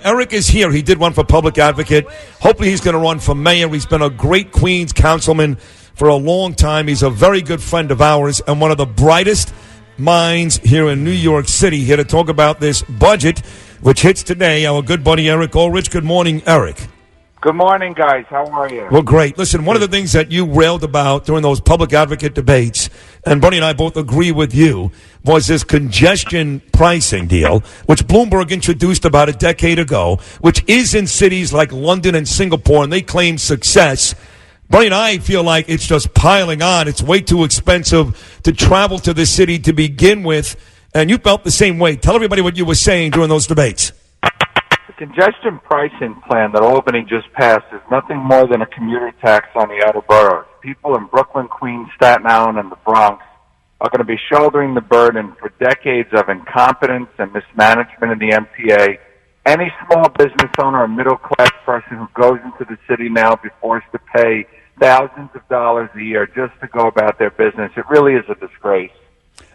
Eric is here. He did run for public advocate. Hopefully he's going to run for mayor. He's been a great Queens councilman for a long time. He's a very good friend of ours and one of the brightest minds here in New York City, here to talk about this budget, which hits today. Our good buddy Eric Ulrich. Good morning, Eric. Good morning, guys. How are you? Well, great. Listen, one of the things that you railed about during those public advocate debates, and Bernie and I both agree with you, was this congestion pricing deal, which Bloomberg introduced about a decade ago, which is in cities like London and Singapore, and they claim success. Bernie and I feel like it's just piling on. It's way too expensive to travel to the city to begin with, and you felt the same way. Tell everybody what you were saying during those debates. The congestion pricing plan that Albany just passed is nothing more than a commuter tax on the outer boroughs. People in Brooklyn, Queens, Staten Island, and the Bronx are going to be shouldering the burden for decades of incompetence and mismanagement in the MTA. Any small business owner or middle-class person who goes into the city now will be forced to pay thousands of dollars a year just to go about their business. It really is a disgrace.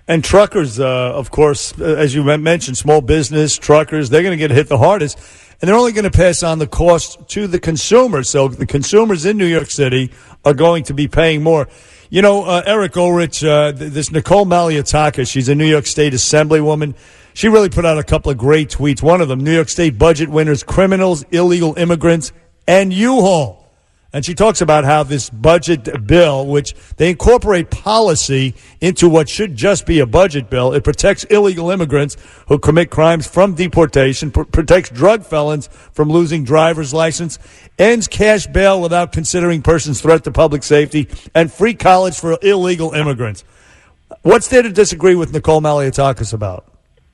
And truckers, of course, as you mentioned, small business, truckers, they're going to get hit the hardest. And they're only going to pass on the cost to the consumer. So the consumers in New York City are going to be paying more. You know, Eric Ulrich, this Nicole Maliotakis, she's a New York State Assemblywoman. She really put out a couple of great tweets. One of them, New York State budget winners, criminals, illegal immigrants, and U-Haul. And she talks about how this budget bill, which they incorporate policy into what should just be a budget bill, it protects illegal immigrants who commit crimes from deportation, protects drug felons from losing driver's license, ends cash bail without considering persons' threat to public safety, and free college for illegal immigrants. What's there to disagree with Nicole Maliotakis about?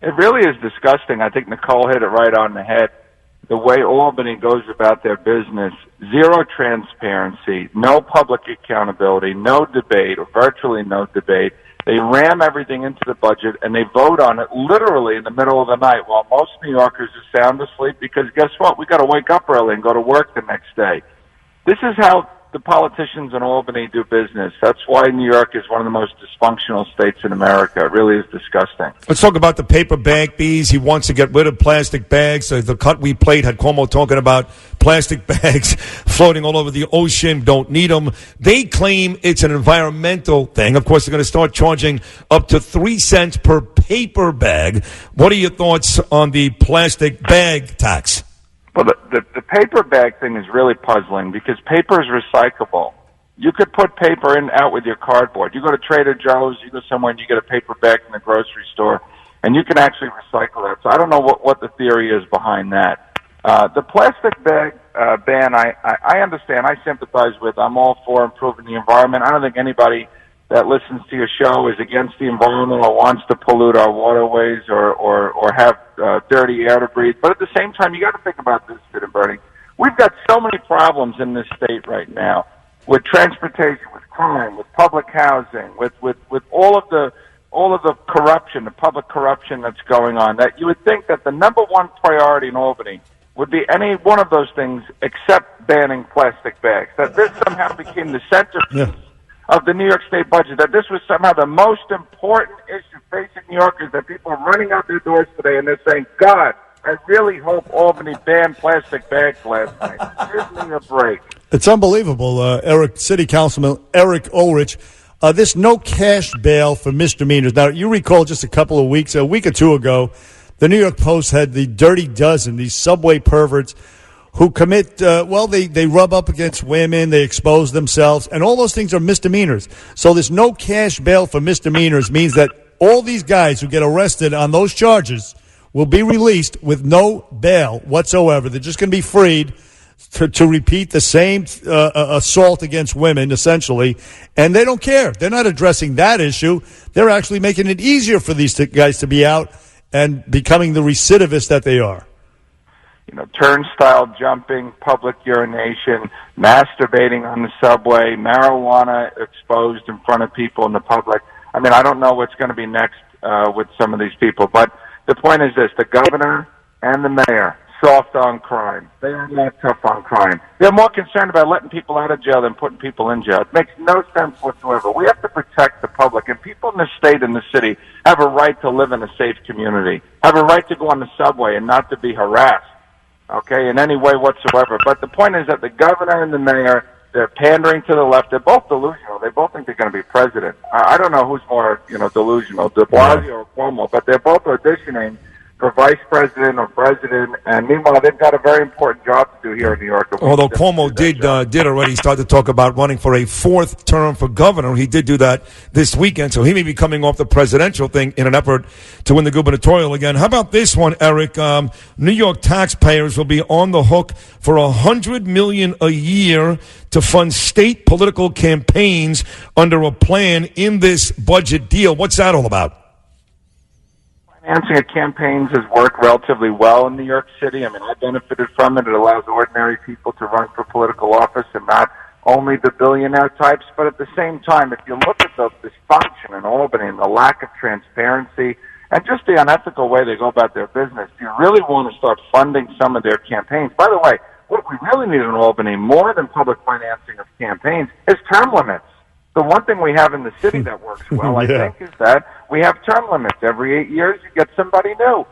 It really is disgusting. I think Nicole hit it right on the head. The way Albany goes about their business, zero transparency, no public accountability, no debate, or virtually no debate. They ram everything into the budget, and they vote on it literally in the middle of the night while most New Yorkers are sound asleep because guess what? We got to wake up early and go to work the next day. This is how the politicians in Albany do business. That's why New York is one of the most dysfunctional states in America. It really is disgusting. Let's talk about the paper bag fees. He wants to get rid of plastic bags. The cut we played had Cuomo talking about plastic bags floating all over the ocean. Don't need them. They claim it's an environmental thing. Of course, they're going to start charging up to 3 cents per paper bag. What are your thoughts on the plastic bag tax? Well, the paper bag thing is really puzzling because paper is recyclable. You could put paper out with your cardboard. You go to Trader Joe's, you go somewhere and you get a paper bag from the grocery store, and you can actually recycle that. So I don't know what the theory is behind that. The plastic bag ban, I understand. I sympathize with. I'm all for improving the environment. I don't think anybody that listens to your show is against the environment or wants to pollute our waterways or have dirty air to breathe. But at the same time, you got to think about this, Sid and Bernie. We've got so many problems in this state right now with transportation, with crime, with public housing, with all of the corruption, the public corruption that's going on, that you would think that the number one priority in Albany would be any one of those things except banning plastic bags. That this somehow became the centerpiece of the New York State budget, that this was somehow the most important issue facing New Yorkers, that people are running out their doors today and they're saying, God, I really hope Albany banned plastic bags last night. Give me a break. It's unbelievable, City Councilman Eric Ulrich. This no cash bail for misdemeanors. Now, you recall just a week or two ago, the New York Post had the Dirty Dozen, these subway perverts who commit, they rub up against women, they expose themselves, and all those things are misdemeanors. So this no cash bail for misdemeanors means that all these guys who get arrested on those charges will be released with no bail whatsoever. They're just going to be freed to repeat the same assault against women, essentially, and they don't care. They're not addressing that issue. They're actually making it easier for these guys to be out and becoming the recidivists that they are. You know, turnstile jumping, public urination, masturbating on the subway, marijuana exposed in front of people in the public. I mean, I don't know what's going to be next with some of these people, but the point is this: the governor and the mayor, soft on crime. They are not tough on crime. They're more concerned about letting people out of jail than putting people in jail. It makes no sense whatsoever. We have to protect the public, and people in the state and the city have a right to live in a safe community, have a right to go on the subway and not to be harassed. okay, in any way whatsoever. But the point is that the governor and the mayor, they're pandering to the left. They're both delusional. They both think they're going to be president. I don't know who's more, delusional, de Blasio or Cuomo, but they're both auditioning for vice president or president, and meanwhile, they've got a very important job to do here in New York. Although Cuomo did already start to talk about running for a fourth term for governor. He did do that this weekend, so he may be coming off the presidential thing in an effort to win the gubernatorial again. How about this one, Eric? New York taxpayers will be on the hook for $100 million a year to fund state political campaigns under a plan in this budget deal. What's that all about? Financing of campaigns has worked relatively well in New York City. I mean, I benefited from it. It allows ordinary people to run for political office and not only the billionaire types. But at the same time, if you look at the dysfunction in Albany and the lack of transparency and just the unethical way they go about their business, you really want to start funding some of their campaigns. By the way, what we really need in Albany, more than public financing of campaigns, is term limits. The one thing we have in the city that works well, I think, is that we have term limits. Every 8 years, you get somebody new.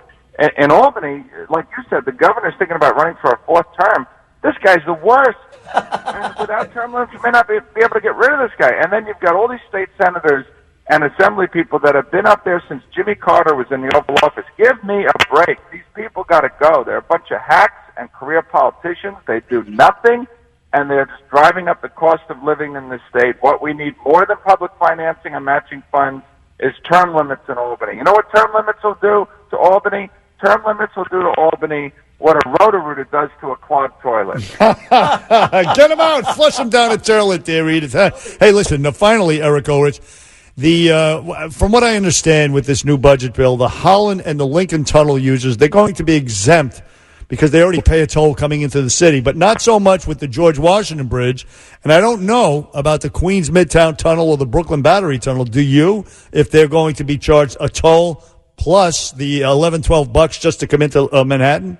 In Albany, like you said, the governor's thinking about running for a fourth term. This guy's the worst. And without term limits, you may not be able to get rid of this guy. And then you've got all these state senators and assembly people that have been up there since Jimmy Carter was in the Oval Office. Give me a break. These people got to go. They're a bunch of hacks and career politicians. They do nothing. And they're just driving up the cost of living in the state. What we need more than public financing and matching funds is term limits in Albany. You know what term limits will do to Albany? Term limits will do to Albany what a Roto-Rooter does to a clogged toilet. Get them out. Flush them down the toilet there, Edith. Hey, listen, finally, Eric Ulrich, from what I understand with this new budget bill, the Holland and the Lincoln Tunnel users, they're going to be exempt because they already pay a toll coming into the city, but not so much with the George Washington Bridge. And I don't know about the Queens Midtown Tunnel or the Brooklyn Battery Tunnel. Do you? If they're going to be charged a toll plus the $11-12 just to come into Manhattan?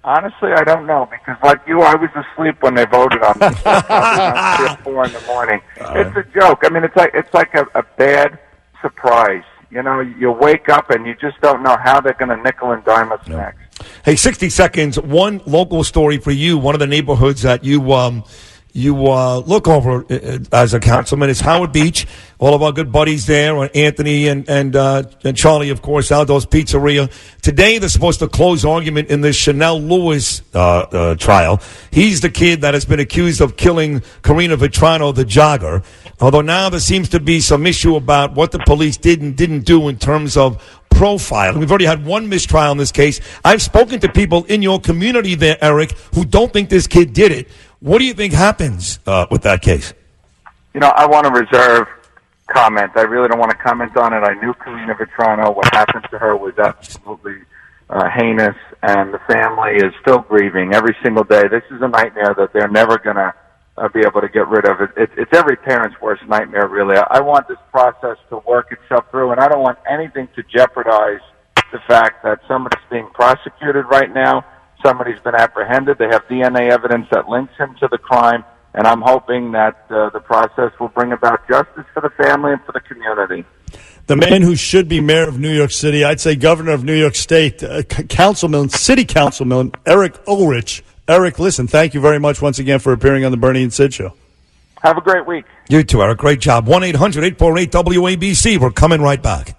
Honestly, I don't know, because like you, I was asleep when they voted on this. Probably 3 or 4 in the morning. It's a joke. I mean, it's like a bad surprise. You know, you wake up and you just don't know how they're going to nickel and dime us next. Hey, 60 seconds. One local story for you. One of the neighborhoods that you look over as a councilman is Howard Beach. All of our good buddies there, Anthony and Charlie, of course, Aldo's Pizzeria. Today, they're supposed to close argument in this Chanel Lewis trial. He's the kid that has been accused of killing Karina Vetrano, the jogger. Although now there seems to be some issue about what the police did and didn't do in terms of profiling. We've already had one mistrial in this case. I've spoken to people in your community there, Eric, who don't think this kid did it. What do you think happens with that case? You know, I want to reserve comment. I really don't want to comment on it. I knew Karina Vetrano. What happened to her was absolutely heinous, and the family is still grieving every single day. This is a nightmare that they're never going to be able to get rid of. It's every parent's worst nightmare, really. I want this process to work itself through, and I don't want anything to jeopardize the fact that somebody's being prosecuted right now. Somebody's been apprehended. They have DNA evidence that links him to the crime, and I'm hoping that the process will bring about justice for the family and for the community. The man who should be mayor of New York City, I'd say governor of New York State, city councilman Eric Ulrich. Eric, listen, thank you very much once again for appearing on the Bernie and Sid Show. Have a great week. You too, Eric. Great job. 1-800-848-WABC. We're coming right back.